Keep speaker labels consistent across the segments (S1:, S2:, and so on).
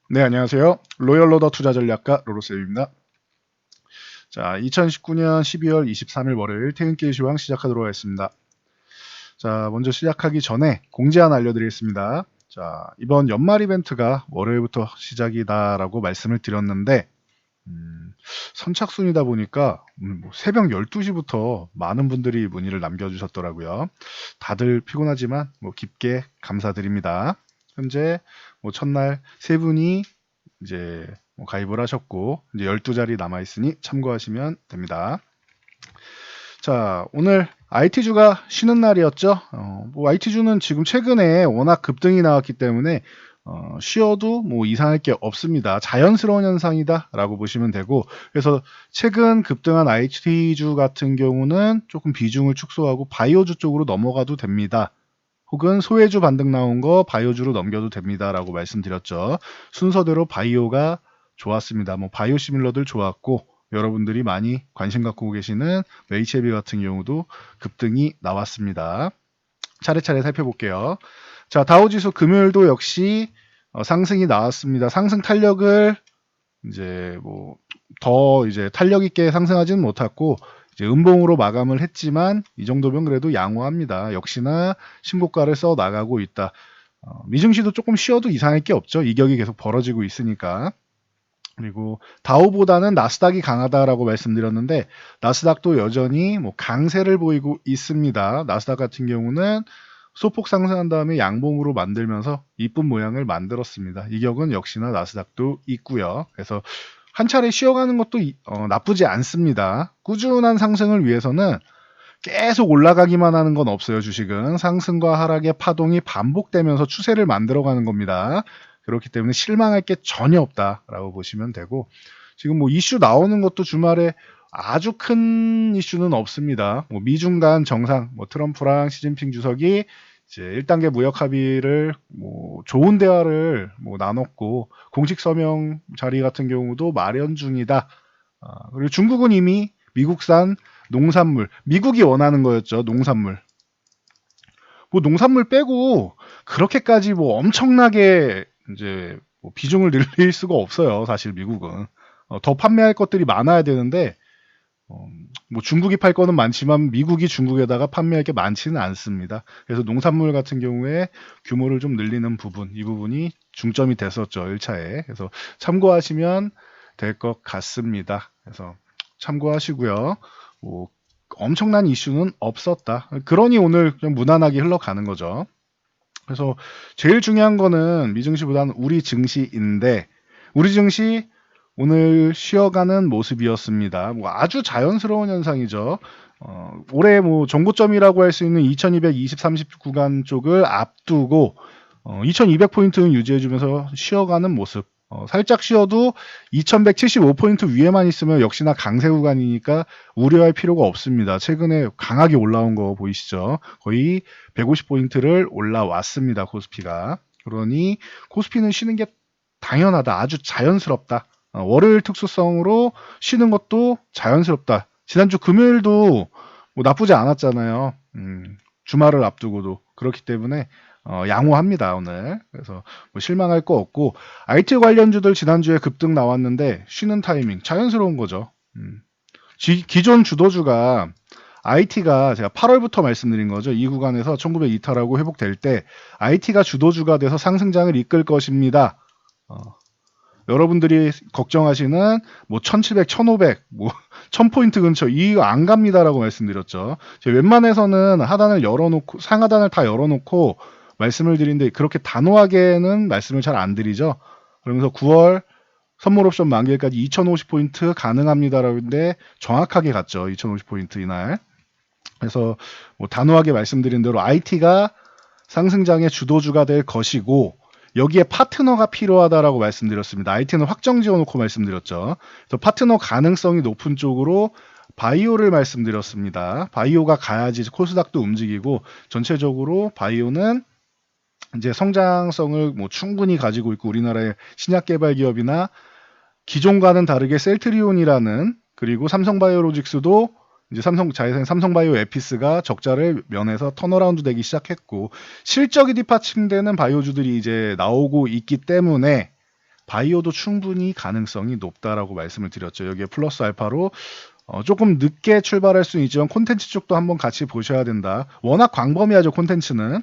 S1: 네, 안녕하세요. 로열로더 투자전략가 로로쌤입니다. 자, 2019년 12월 23일 월요일 퇴근길 시황 시작하도록 하겠습니다. 자, 먼저 시작하기 전에 공지 하나 알려드리겠습니다. 자, 이번 연말 이벤트가 월요일부터 시작이다라고 말씀을 드렸는데, 선착순이다 보니까 뭐 새벽 12시부터 많은 분들이 문의를 남겨주셨더라고요. 다들 피곤하지만 깊게 감사드립니다. 현재 첫날 세 분이 이제 가입을 하셨고 이제 12자리 남아 있으니 참고하시면 됩니다. 자, 오늘 IT주가 쉬는 날이었죠. IT주는 지금 최근에 워낙 급등이 나왔기 때문에 쉬어도 이상할 게 없습니다. 자연스러운 현상이다 라고 보시면 되고, 그래서 최근 급등한 IT주 같은 경우는 조금 비중을 축소하고 바이오주 쪽으로 넘어가도 됩니다. 혹은 소외주 반등 나온 거 바이오주로 넘겨도 됩니다 라고 말씀드렸죠. 순서대로 바이오가 좋았습니다. 바이오 시밀러들 좋았고, 여러분들이 많이 관심 갖고 계시는 HLB 같은 경우도 급등이 나왔습니다. 차례차례 살펴볼게요. 자, 다우지수 금요일도 역시 상승이 나왔습니다. 상승 탄력을 이제 더 이제 탄력 있게 상승하지는 못했고 이제 음봉으로 마감을 했지만 이 정도면 그래도 양호합니다. 역시나 신고가를 써 나가고 있다. 미증시도 조금 쉬어도 이상할 게 없죠. 이격이 계속 벌어지고 있으니까. 그리고 다우보다는 나스닥이 강하다라고 말씀드렸는데 나스닥도 여전히 강세를 보이고 있습니다. 나스닥 같은 경우는 소폭 상승한 다음에 양봉으로 만들면서 이쁜 모양을 만들었습니다. 이격은 역시나 나스닥도 있고요. 그래서 한 차례 쉬어가는 것도 나쁘지 않습니다. 꾸준한 상승을 위해서는 계속 올라가기만 하는 건 없어요. 주식은 상승과 하락의 파동이 반복되면서 추세를 만들어가는 겁니다. 그렇기 때문에 실망할 게 전혀 없다라고 보시면 되고, 지금 이슈 나오는 것도 주말에 아주 큰 이슈는 없습니다. 미중 간 정상, 트럼프랑 시진핑 주석이 이제 1단계 무역 합의를 좋은 대화를 나눴고 공식 서명 자리 같은 경우도 마련 중이다. 그리고 중국은 이미 미국산 농산물, 미국이 원하는 거였죠. 농산물. 농산물 빼고 그렇게까지 엄청나게 이제 비중을 늘릴 수가 없어요. 사실 미국은 더 판매할 것들이 많아야 되는데 중국이 팔 거는 많지만 미국이 중국에다가 판매할 게 많지는 않습니다. 그래서 농산물 같은 경우에 규모를 좀 늘리는 부분, 이 부분이 중점이 됐었죠. 1차에. 그래서 참고하시면 될 것 같습니다. 그래서 참고하시고요. 엄청난 이슈는 없었다. 그러니 오늘 좀 무난하게 흘러가는 거죠. 그래서 제일 중요한 거는 미증시보다는 우리 증시인데, 우리 증시 오늘 쉬어가는 모습이었습니다. 아주 자연스러운 현상이죠. 올해 정고점이라고 할 수 있는 2220, 30 구간 쪽을 앞두고 2200포인트는 유지해주면서 쉬어가는 모습. 살짝 쉬어도 2175포인트 위에만 있으면 역시나 강세 구간이니까 우려할 필요가 없습니다. 최근에 강하게 올라온 거 보이시죠? 거의 150포인트를 올라왔습니다. 코스피가. 그러니 코스피는 쉬는 게 당연하다. 아주 자연스럽다. 월요일 특수성으로 쉬는 것도 자연스럽다. 지난주 금요일도 나쁘지 않았잖아요. 주말을 앞두고도. 그렇기 때문에 양호합니다 오늘. 그래서 실망할 거 없고, IT 관련주들 지난주에 급등 나왔는데 쉬는 타이밍 자연스러운 거죠. 기존 주도주가 IT가 제가 8월부터 말씀드린 거죠. 이 구간에서 1900 이탈하고 회복될 때 IT가 주도주가 돼서 상승장을 이끌 것입니다. 여러분들이 걱정하시는 1700, 1500, 1000포인트 근처 이거 안 갑니다라고 말씀드렸죠. 제가 웬만해서는 하단을 열어놓고 상하단을 다 열어놓고 말씀을 드리는데 그렇게 단호하게는 말씀을 잘 안 드리죠. 그러면서 9월 선물 옵션 만기일까지 2050포인트 가능합니다라고 했는데 정확하게 갔죠. 2050포인트 이날. 그래서 단호하게 말씀드린 대로 IT가 상승장의 주도주가 될 것이고, 여기에 파트너가 필요하다라고 말씀드렸습니다. IT는 확정 지어놓고 말씀드렸죠. 그래서 파트너 가능성이 높은 쪽으로 바이오를 말씀드렸습니다. 바이오가 가야지 코스닥도 움직이고, 전체적으로 바이오는 이제 성장성을 충분히 가지고 있고, 우리나라의 신약 개발 기업이나 기존과는 다르게 셀트리온이라는, 그리고 삼성바이오로직스도 이제 삼성바이오 에피스가 적자를 면해서 턴어라운드 되기 시작했고, 실적이 뒷받침되는 바이오주들이 이제 나오고 있기 때문에 바이오도 충분히 가능성이 높다라고 말씀을 드렸죠. 여기에 플러스 알파로 조금 늦게 출발할 수는 있지만 콘텐츠 쪽도 한번 같이 보셔야 된다. 워낙 광범위하죠, 콘텐츠는.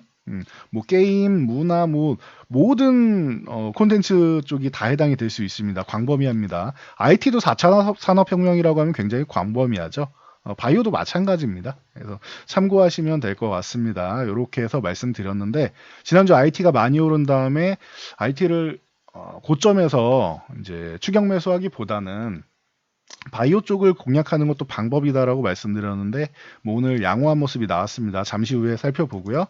S1: 뭐 게임, 문화, 뭐 모든 콘텐츠 쪽이 다 해당이 될 수 있습니다. 광범위합니다. IT도 4차 산업혁명이라고 하면 굉장히 광범위하죠. 바이오도 마찬가지입니다. 그래서 참고하시면 될 것 같습니다. 이렇게 해서 말씀드렸는데 지난주 IT가 많이 오른 다음에 IT를 고점에서 이제 추격 매수하기보다는 바이오 쪽을 공략하는 것도 방법이다라고 말씀드렸는데 뭐 오늘 양호한 모습이 나왔습니다. 잠시 후에 살펴보고요.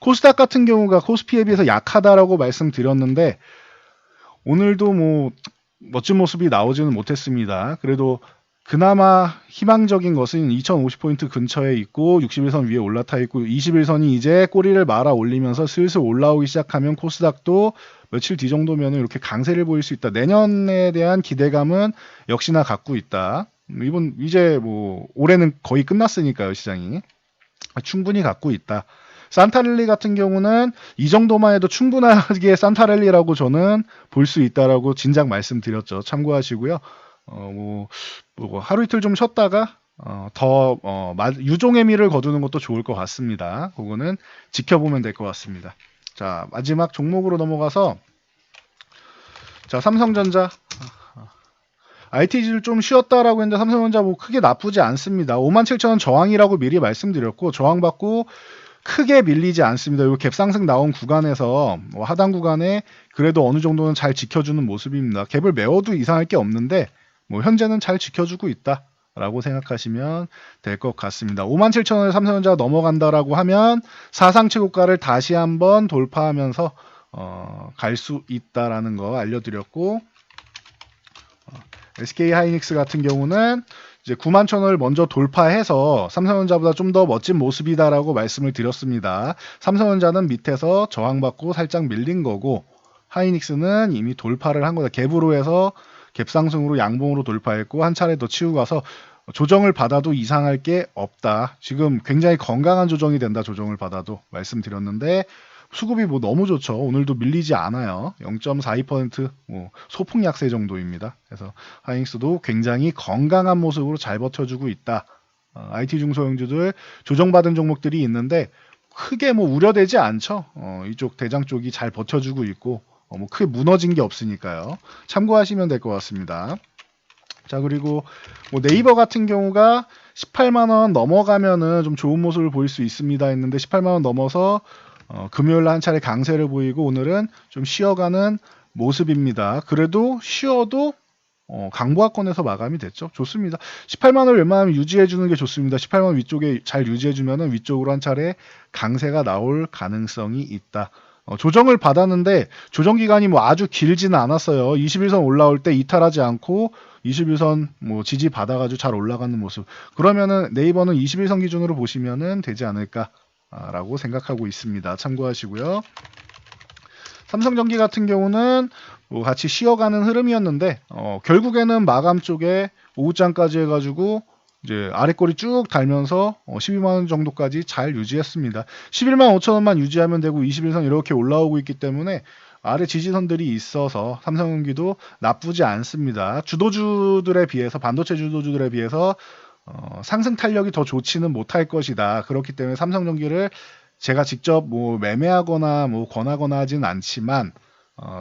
S1: 코스닥 같은 경우가 코스피에 비해서 약하다라고 말씀드렸는데 오늘도 뭐 멋진 모습이 나오지는 못했습니다. 그래도 그나마 희망적인 것은 2050포인트 근처에 있고 61선 위에 올라타 있고 21선이 이제 꼬리를 말아 올리면서 슬슬 올라오기 시작하면 코스닥도 며칠 뒤 정도면 이렇게 강세를 보일 수 있다. 내년에 대한 기대감은 역시나 갖고 있다. 이번 이제 뭐 올해는 거의 끝났으니까요, 시장이. 충분히 갖고 있다. 산타랠리 같은 경우는 이 정도만 해도 충분하게 산타랠리라고 저는 볼 수 있다라고 진작 말씀드렸죠. 참고하시고요. 뭐 하루 이틀 좀 쉬었다가 유종의 미를 거두는 것도 좋을 것 같습니다. 그거는 지켜보면 될 것 같습니다. 자, 마지막 종목으로 넘어가서 자, 삼성전자 IT를 좀 쉬었다라고 했는데 삼성전자 뭐 크게 나쁘지 않습니다. 57,000원 저항이라고 미리 말씀드렸고 저항받고 크게 밀리지 않습니다. 이 갭상승 나온 구간에서 하단 구간에 그래도 어느 정도는 잘 지켜주는 모습입니다. 갭을 메워도 이상할 게 없는데 뭐 현재는 잘 지켜주고 있다. 라고 생각하시면 될 것 같습니다. 57,000원에 삼성전자가 넘어간다라고 하면 사상 최고가를 다시 한번 돌파하면서 갈 수 있다라는 거 알려드렸고 SK 하이닉스 같은 경우는 이제 91,000원을 먼저 돌파해서 삼성전자보다 좀 더 멋진 모습이다라고 말씀을 드렸습니다. 삼성전자는 밑에서 저항받고 살짝 밀린 거고 하이닉스는 이미 돌파를 한 거다. 갭으로 해서 갭상승으로 양봉으로 돌파했고 한 차례 더 치고 가서 조정을 받아도 이상할 게 없다. 지금 굉장히 건강한 조정이 된다. 조정을 받아도 말씀드렸는데 수급이 뭐 너무 좋죠. 오늘도 밀리지 않아요. 0.42% 뭐 소폭 약세 정도입니다. 그래서 하이닉스도 굉장히 건강한 모습으로 잘 버텨주고 있다. IT 중소형주들 조정받은 종목들이 있는데 크게 뭐 우려되지 않죠. 이쪽 대장 쪽이 잘 버텨주고 있고 뭐 크게 무너진 게 없으니까요. 참고하시면 될 것 같습니다. 자, 그리고 뭐 네이버 같은 경우가 18만원 넘어가면은 좀 좋은 모습을 보일 수 있습니다 했는데 18만원 넘어서 금요일 한 차례 강세를 보이고 오늘은 좀 쉬어가는 모습입니다. 그래도 쉬어도 강보합권에서 마감이 됐죠. 좋습니다. 18만원을 웬만하면 유지해주는 게 좋습니다. 18만원 위쪽에 잘 유지해주면 위쪽으로 한 차례 강세가 나올 가능성이 있다. 조정을 받았는데 조정 기간이 뭐 아주 길지는 않았어요. 21선 올라올 때 이탈하지 않고 21선 뭐 지지 받아가지고 잘 올라가는 모습. 그러면은 네이버는 21선 기준으로 보시면은 되지 않을까라고 생각하고 있습니다. 참고하시고요. 삼성전기 같은 경우는 뭐 같이 쉬어가는 흐름이었는데 결국에는 마감 쪽에 오후장까지 해가지고 이제 아래꼬리 쭉 달면서 12만원 정도까지 잘 유지했습니다. 11만 5천원만 유지하면 되고 21선 이렇게 올라오고 있기 때문에 아래 지지선들이 있어서 삼성전기도 나쁘지 않습니다. 주도주들에 비해서 반도체 주도주들에 비해서 상승 탄력이 더 좋지는 못할 것이다. 그렇기 때문에 삼성전기를 제가 직접 뭐 매매하거나 뭐 권하거나 하진 않지만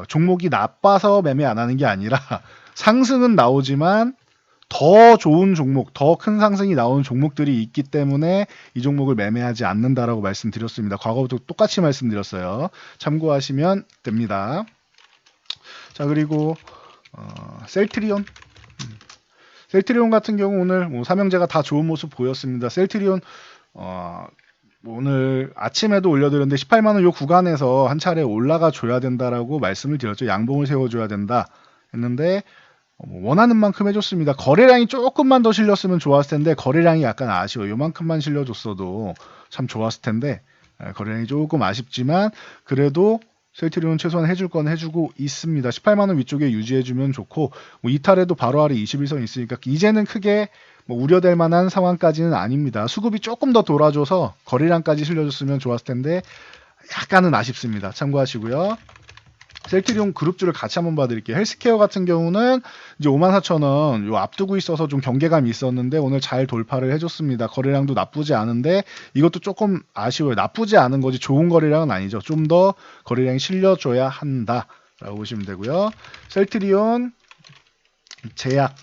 S1: 종목이 나빠서 매매 안 하는 게 아니라 상승은 나오지만 더 좋은 종목, 더 큰 상승이 나오는 종목들이 있기 때문에 이 종목을 매매하지 않는다라고 말씀드렸습니다. 과거부터 똑같이 말씀드렸어요. 참고하시면 됩니다. 자, 그리고 셀트리온. 셀트리온 같은 경우 오늘 뭐 삼형제가 다 좋은 모습 보였습니다. 셀트리온 오늘 아침에도 올려드렸는데 18만원 요 구간에서 한 차례 올라가 줘야 된다라고 말씀을 드렸죠. 양봉을 세워줘야 된다 했는데 원하는 만큼 해줬습니다. 거래량이 조금만 더 실렸으면 좋았을 텐데 거래량이 약간 아쉬워요. 요만큼만 실려줬어도 참 좋았을 텐데 거래량이 조금 아쉽지만 그래도 셀트리온 최소한 해줄 건 해주고 있습니다. 18만원 위쪽에 유지해주면 좋고 뭐 이탈해도 바로 아래 21선 있으니까 이제는 크게 뭐 우려될 만한 상황까지는 아닙니다. 수급이 조금 더 돌아줘서 거래량까지 실려줬으면 좋았을 텐데 약간은 아쉽습니다. 참고하시고요. 셀트리온 그룹주를 같이 한번 봐드릴게요. 헬스케어 같은 경우는 이제 54,000원 요 앞두고 있어서 좀 경계감이 있었는데 오늘 잘 돌파를 해줬습니다. 거래량도 나쁘지 않은데 이것도 조금 아쉬워요. 나쁘지 않은 거지 좋은 거래량은 아니죠. 좀 더 거래량이 실려줘야 한다라고 보시면 되고요. 셀트리온 제약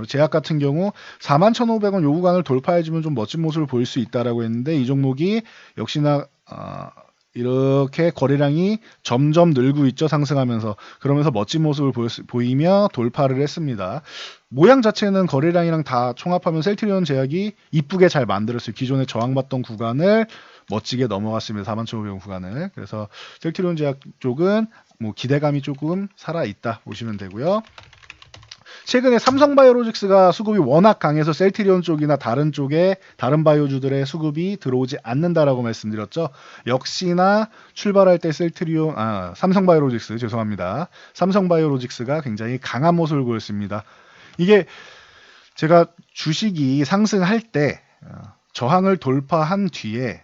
S1: 제약 같은 경우 41,500원 요 구간을 돌파해주면 좀 멋진 모습을 보일 수 있다라고 했는데 이 종목이 역시나 이렇게 거래량이 점점 늘고 있죠. 상승하면서. 그러면서 멋진 모습을 보이며 돌파를 했습니다. 모양 자체는 거래량이랑 다 총합하면 셀트리온 제약이 이쁘게 잘 만들었어요. 기존에 저항받던 구간을 멋지게 넘어갔습니다. 41,500원 구간을. 그래서 셀트리온 제약 쪽은 뭐 기대감이 조금 살아있다 보시면 되고요. 최근에 삼성바이오로직스가 수급이 워낙 강해서 셀트리온 쪽이나 다른 쪽에 다른 바이오주들의 수급이 들어오지 않는다라고 말씀드렸죠. 역시나 출발할 때 삼성바이오로직스 죄송합니다. 삼성바이오로직스가 굉장히 강한 모습을 보였습니다. 이게 제가 주식이 상승할 때 저항을 돌파한 뒤에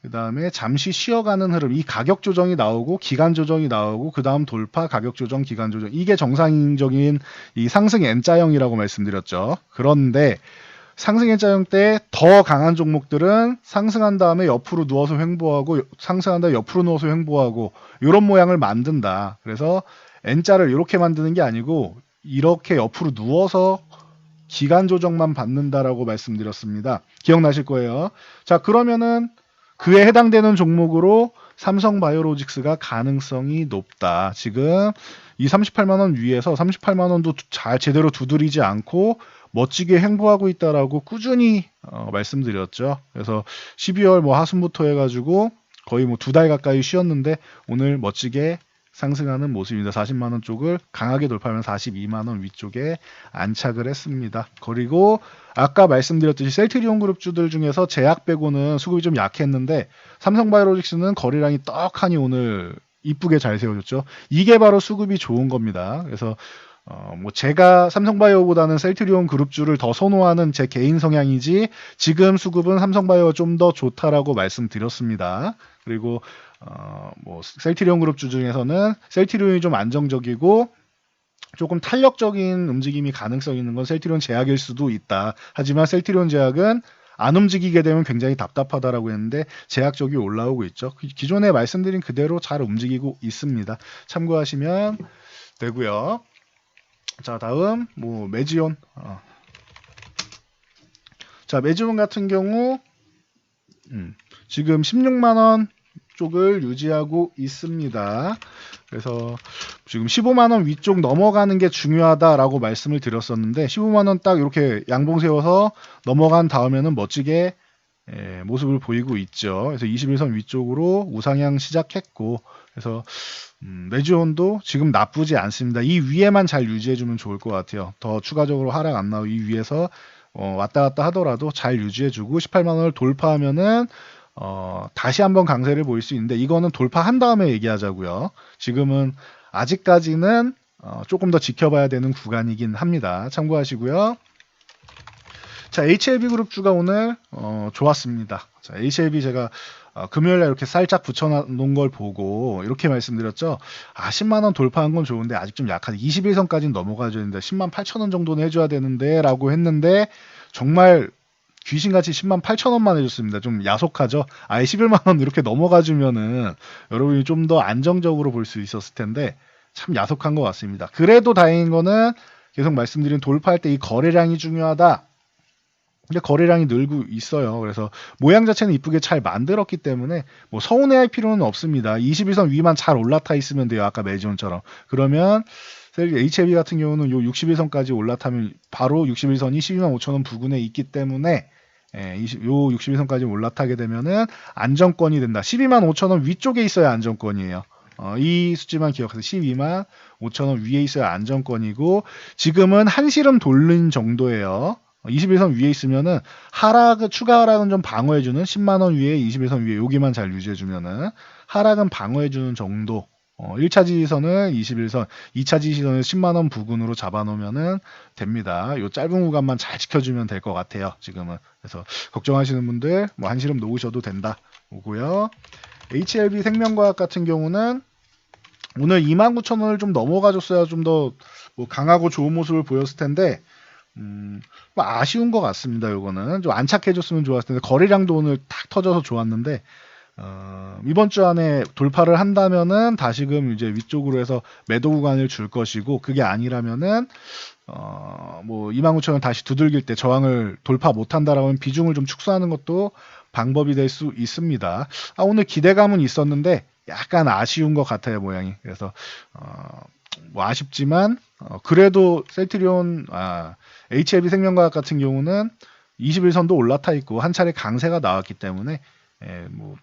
S1: 그 다음에 잠시 쉬어가는 흐름, 이 가격 조정이 나오고 기간 조정이 나오고 그 다음 돌파, 가격 조정, 기간 조정, 이게 정상적인 이 상승 N자형이라고 말씀드렸죠. 그런데 상승 N자형 때 더 강한 종목들은 상승한 다음에 옆으로 누워서 횡보하고 상승한 다음에 옆으로 누워서 횡보하고 이런 모양을 만든다. 그래서 N자를 이렇게 만드는 게 아니고 이렇게 옆으로 누워서 기간 조정만 받는다라고 말씀드렸습니다. 기억나실 거예요. 자, 그러면은 그에 해당되는 종목으로 삼성바이오로직스가 가능성이 높다. 지금 이 38만원 위에서 38만원도 잘 제대로 두드리지 않고 멋지게 횡보하고 있다라고 꾸준히 말씀드렸죠. 그래서 12월 뭐 하순부터 해가지고 거의 뭐 2달 가까이 쉬었는데 오늘 멋지게 상승하는 모습입니다. 40만원 쪽을 강하게 돌파하면 42만원 위쪽에 안착을 했습니다. 그리고 아까 말씀드렸듯이 셀트리온 그룹주들 중에서 제약 빼고는 수급이 좀 약했는데 삼성바이오로직스는 거래량이 떡하니 오늘 이쁘게 잘 세워졌죠. 이게 바로 수급이 좋은 겁니다. 그래서 뭐 제가 삼성바이오보다는 셀트리온 그룹주를 더 선호하는 제 개인 성향이지 지금 수급은 삼성바이오가 좀 더 좋다라고 말씀드렸습니다. 그리고 뭐 셀트리온 그룹주 중에서는 셀트리온이 좀 안정적이고 조금 탄력적인 움직임이 가능성 있는 건 셀트리온 제약일 수도 있다. 하지만 셀트리온 제약은 안 움직이게 되면 굉장히 답답하다라고 했는데 제약 쪽이 올라오고 있죠. 기존에 말씀드린 그대로 잘 움직이고 있습니다. 참고하시면 되고요. 자, 다음 뭐 메지온. 자, 메지온 같은 경우 지금 16만원 쪽을 유지하고 있습니다. 그래서 지금 15만원 위쪽 넘어가는 게 중요하다라고 말씀을 드렸었는데 15만원 딱 이렇게 양봉 세워서 넘어간 다음에는 멋지게 모습을 보이고 있죠. 그래서 21선 위쪽으로 우상향 시작했고 그래서 메지온도 지금 나쁘지 않습니다. 이 위에만 잘 유지해주면 좋을 것 같아요. 더 추가적으로 하락 안 나오고 이 위에서 왔다 갔다 하더라도 잘 유지해주고 18만원을 돌파하면은 다시 한번 강세를 보일 수 있는데 이거는 돌파한 다음에 얘기하자고요. 지금은 아직까지는 조금 더 지켜봐야 되는 구간이긴 합니다. 참고하시고요. 자, HLB 그룹주가 오늘 좋았습니다. 자, HLB 제가 금요일에 이렇게 살짝 붙여놓은 걸 보고 이렇게 말씀드렸죠. 10만원 돌파한 건 좋은데 아직 좀 약하다. 21선까지는 넘어가줘야 되는데 10만 8천원 정도는 해줘야 되는데 라고 했는데 정말 귀신같이 10만 8천원만 해줬습니다. 좀 야속하죠. 아예 11만원 이렇게 넘어가주면은 여러분이 좀 더 안정적으로 볼 수 있었을 텐데 참 야속한 것 같습니다. 그래도 다행인 거는 계속 말씀드린 돌파할 때 이 거래량이 중요하다. 근데 거래량이 늘고 있어요. 그래서 모양 자체는 이쁘게 잘 만들었기 때문에 뭐 서운해할 필요는 없습니다. 21선 위만 잘 올라타 있으면 돼요. 아까 메지온처럼. 그러면 HLB 같은 경우는 요 61선까지 올라타면 바로 61선이 12만 5천원 부근에 있기 때문에 요 61선까지 올라타게 되면은 안정권이 된다. 12만 5천원 위쪽에 있어야 안정권이에요. 이 수치만 기억하세요. 12만 5천원 위에 있어야 안정권이고 지금은 한시름 돌린 정도예요. 21선 위에 있으면은 추가 하락은 좀 방어해주는 10만원 위에 21선 위에 여기만 잘 유지해주면은 하락은 방어해주는 정도. 1차 지지선을 21선, 2차 지지선을 10만원 부근으로 잡아놓으면은 됩니다. 요 짧은 구간만 잘 지켜주면 될 것 같아요. 지금은. 그래서 걱정하시는 분들 뭐 한시름 놓으셔도 된다. 오고요. HLB 생명과학 같은 경우는 오늘 29,000원을 좀 넘어가줬어야 좀 더 뭐 강하고 좋은 모습을 보였을 텐데 뭐 아쉬운 것 같습니다. 요거는 좀 안착해줬으면 좋았을 텐데 거래량도 오늘 탁 터져서 좋았는데 이번 주 안에 돌파를 한다면은 다시금 이제 위쪽으로 해서 매도 구간을 줄 것이고 그게 아니라면은 뭐 29,000원 다시 두들길 때 저항을 돌파 못한다라고 하면 비중을 좀 축소하는 것도 방법이 될 수 있습니다. 오늘 기대감은 있었는데 약간 아쉬운 것 같아요 모양이. 그래서 뭐 아쉽지만 그래도 셀트리온 HLB 생명과학 같은 경우는 21선도 올라타 있고 한 차례 강세가 나왔기 때문에 뭐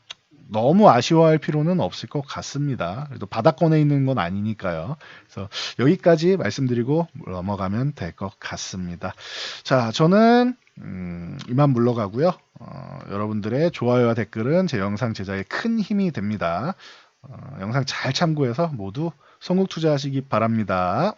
S1: 너무 아쉬워할 필요는 없을 것 같습니다. 그래도 바닥권에 있는 건 아니니까요. 그래서 여기까지 말씀드리고 넘어가면 될 것 같습니다. 자, 저는 이만 물러가고요. 여러분들의 좋아요와 댓글은 제 영상 제작에 큰 힘이 됩니다. 영상 잘 참고해서 모두 성공 투자하시기 바랍니다.